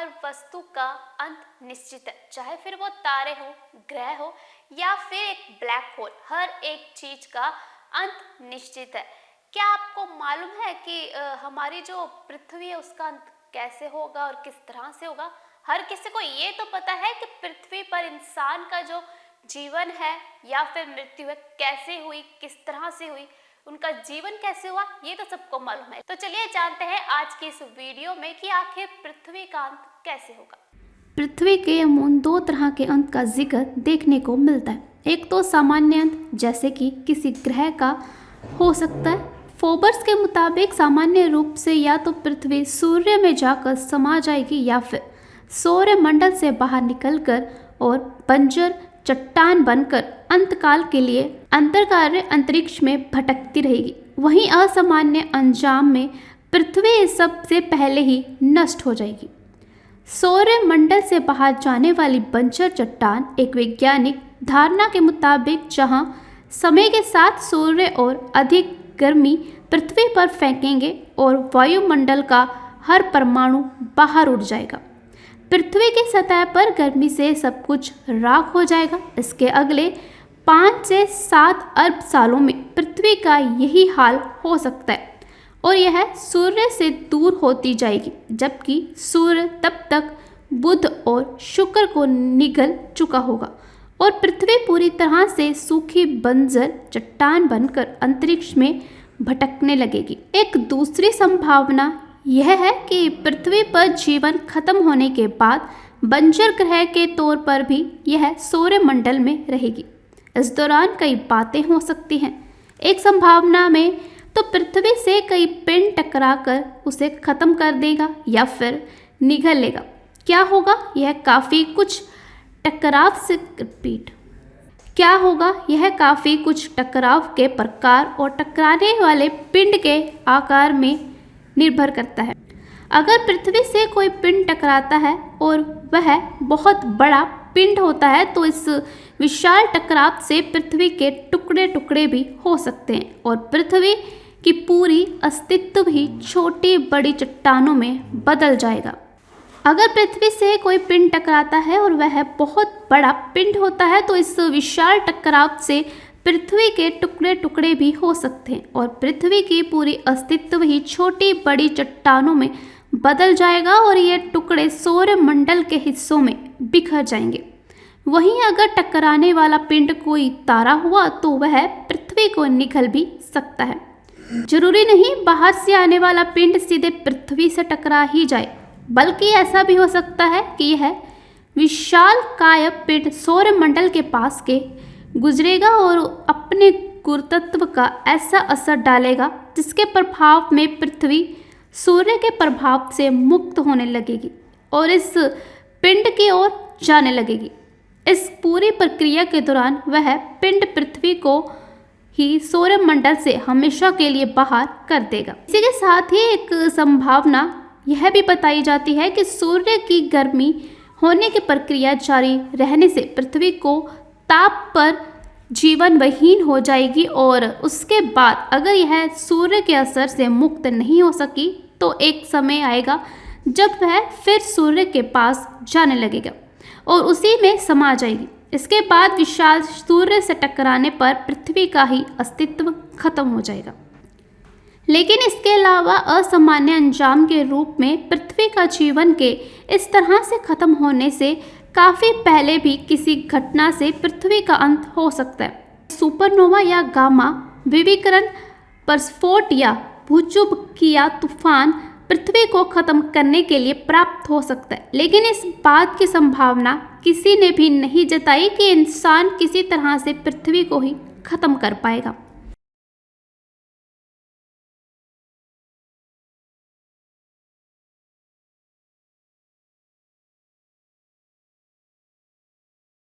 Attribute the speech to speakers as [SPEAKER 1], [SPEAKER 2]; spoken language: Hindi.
[SPEAKER 1] हर वस्तु का अंत निश्चित है, चाहे फिर वो तारे हो, ग्रह हो या फिर एक ब्लैक होल। हर एक चीज का अंत निश्चित है। क्या आपको मालूम है कि हमारी जो पृथ्वी है उसका अंत कैसे होगा और किस तरह से होगा? हर किसी को ये तो पता है कि पृथ्वी पर इंसान का जो जीवन है या फिर मृत्यु है कैसे हुई, किस तरह से हुई, उनका जीवन कैसे हुआ, ये तो सबको मालूम है। तो चलिए जानते हैं आज की इस वीडियो में कि आखिर पृथ्वी का अंत कैसे होगा।
[SPEAKER 2] पृथ्वी के अमून दो तरह के अंत का जिक्र देखने को मिलता है। एक तो सामान्य अंत, जैसे कि किसी ग्रह का हो सकता है। फोबर्स के मुताबिक सामान्य रूप से या तो पृथ्वी सूर्य में जाकर समा जाएगी या फिर सौर मंडल से बाहर निकलकर और बंजर चट्टान बनकर अंतकाल के लिए अंतरिक्ष अंतरिक्ष में भटकती रहेगी। वहीं असामान्य अंजाम में पृथ्वी सबसे पहले ही नष्ट हो जाएगी। सौर मंडल से बाहर जाने वाली बंजर चट्टान एक वैज्ञानिक धारणा के मुताबिक जहां समय के साथ सूर्य और अधिक गर्मी पृथ्वी पर फेंकेंगे और वायुमंडल का हर परमाणु बाहर उड़ जाएगा। पृथ्वी की सतह पर गर्मी से सब कुछ राख हो जाएगा। इसके अगले 5 से 7 अरब सालों में पृथ्वी का यही हाल हो सकता है और यह सूर्य से दूर होती जाएगी, जबकि सूर्य तब तक बुध और शुक्र को निगल चुका होगा और पृथ्वी पूरी तरह से सूखी बंजर चट्टान बनकर अंतरिक्ष में भटकने लगेगी। एक दूसरी संभावना यह है कि पृथ्वी पर जीवन खत्म होने के बाद बंजर ग्रह के तौर पर भी यह सौर मंडल में रहेगी। इस दौरान कई बातें हो सकती हैं। एक संभावना में तो पृथ्वी से कई पिंड टकराकर उसे खत्म कर देगा या फिर निगल लेगा। क्या होगा यह काफ़ी कुछ टकराव के प्रकार और टकराने वाले पिंड के आकार में निर्भर करता है। अगर पृथ्वी से कोई पिंड टकराता है और वह बहुत बड़ा पिंड होता है तो इस विशाल टकराव से पृथ्वी के टुकड़े टुकड़े भी हो सकते हैं और पृथ्वी की पूरी अस्तित्व ही छोटी बड़ी चट्टानों में बदल जाएगा। अगर पृथ्वी से कोई पिंड टकराता है और वह बहुत बड़ा पिंड होता है तो इस विशाल टकराव से पृथ्वी के टुकड़े टुकड़े भी हो सकते हैं और पृथ्वी की पूरी अस्तित्व ही छोटी बड़ी चट्टानों में बदल जाएगा और ये टुकड़े सौर मंडल के हिस्सों में बिखर जाएंगे। वहीं अगर टकराने वाला पिंड कोई तारा हुआ तो वह पृथ्वी को निगल भी सकता है। जरूरी नहीं बाहर से आने वाला पिंड सीधे पृथ्वी से टकरा ही जाए, बल्कि ऐसा भी हो सकता है कि यह विशाल काय पिंड सौर मंडल के पास के गुजरेगा और अपने गुरुत्व का ऐसा असर डालेगा जिसके प्रभाव में पृथ्वी सूर्य के प्रभाव से मुक्त होने लगेगी और इस पिंड की ओर जाने लगेगी। इस पूरी प्रक्रिया के दौरान वह पिंड पृथ्वी को ही सौर मंडल से हमेशा के लिए बाहर कर देगा। इसी के साथ ही एक संभावना यह भी बताई जाती है कि सूर्य की गर्मी होने की प्रक्रिया जारी रहने से पृथ्वी को ताप पर जीवन विहीन हो जाएगी और उसके बाद अगर यह सूर्य के असर से मुक्त नहीं हो सकी तो एक समय आएगा जब वह फिर सूर्य के पास जाने लगेगा और उसी में समा जाएगी। इसके बाद विशाल सूर्य से टकराने पर पृथ्वी का ही अस्तित्व खत्म हो जाएगा। लेकिन इसके अलावा असामान्य अंजाम के रूप में पृथ्वी का जीवन के इस तरह से खत्म होने से काफ़ी पहले भी किसी घटना से पृथ्वी का अंत हो सकता है। सुपरनोवा या गामा विकिरण, प्रस्फोट या भूचुंबकीय तूफान पृथ्वी को खत्म करने के लिए प्राप्त हो सकता है। लेकिन इस बात की संभावना किसी ने भी नहीं जताई कि इंसान किसी तरह से पृथ्वी को ही खत्म कर पाएगा।